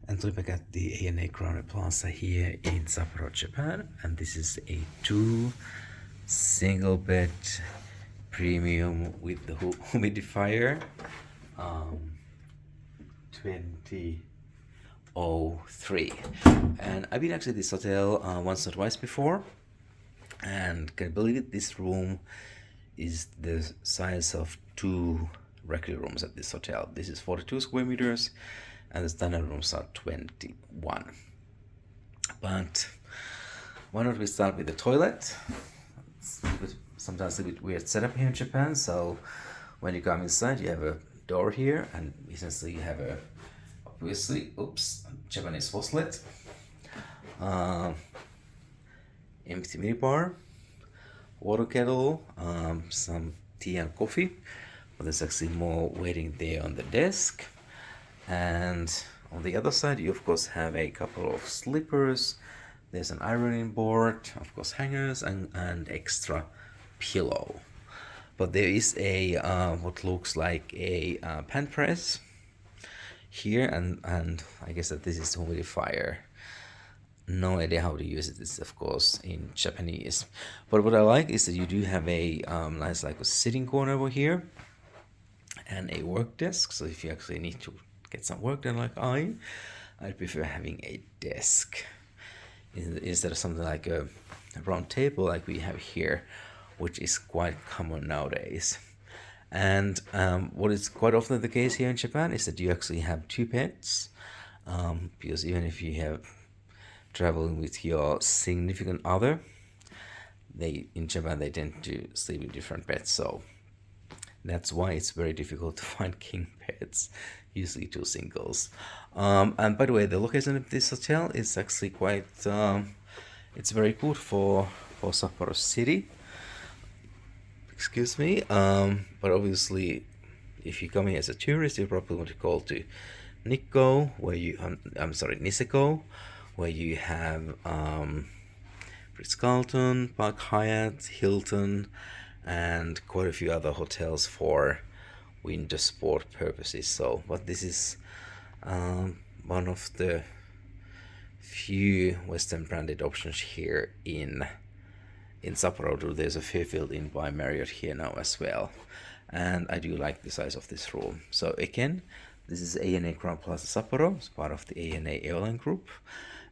And we're back at the ANA Crowne Plaza here in Sapporo, Japan, and this is a 2 single bed premium with the humidifier 2003. And I've been actually this hotel once or twice before, and can you believe it, this room is the size of 2 regular rooms at this hotel. This is 42 square meters and the standard rooms are 21. But why don't we start with the toilet? It's sometimes a bit weird setup here in Japan. So when you come inside, you have a door here, and essentially you have a obviously Japanese faucet, empty minibar, water kettle, some tea and coffee, but there's actually more waiting there on the desk. And on the other side, you of course have a couple of slippers. There's an ironing board, of course hangers, and extra pillow. But there is a what looks like a pan press here, and I guess that this is the humidifier. No idea how to use it. It's of course in Japanese. But what I like is that you do have a nice like a sitting corner over here and a work desk. So if you actually need to get some work done like I'd prefer having a desk instead of something like a round table like we have here, which is quite common nowadays. And what is quite often the case here in Japan is that you actually have 2 beds, because even if you have traveling with your significant other, in Japan they tend to sleep in different beds, so that's why it's very difficult to find king beds, usually 2 singles. And by the way, the location of this hotel is actually quite, it's very good for Sapporo city. Excuse me. But obviously, if you're coming as a tourist, you probably want to call to Nikko, where you, Niseko, where you have Ritz-Carlton, Park Hyatt, Hilton, and quite a few other hotels for winter sport purposes. So, but this is one of the few Western branded options here in Sapporo. There's a Fairfield Inn by Marriott here now as well, and I do like the size of this room. So again, this is ANA Crowne Plaza Sapporo. It's part of the ANA airline group,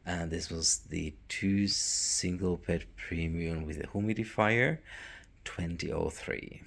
and this was the 2 single bed premium with a humidifier 2003.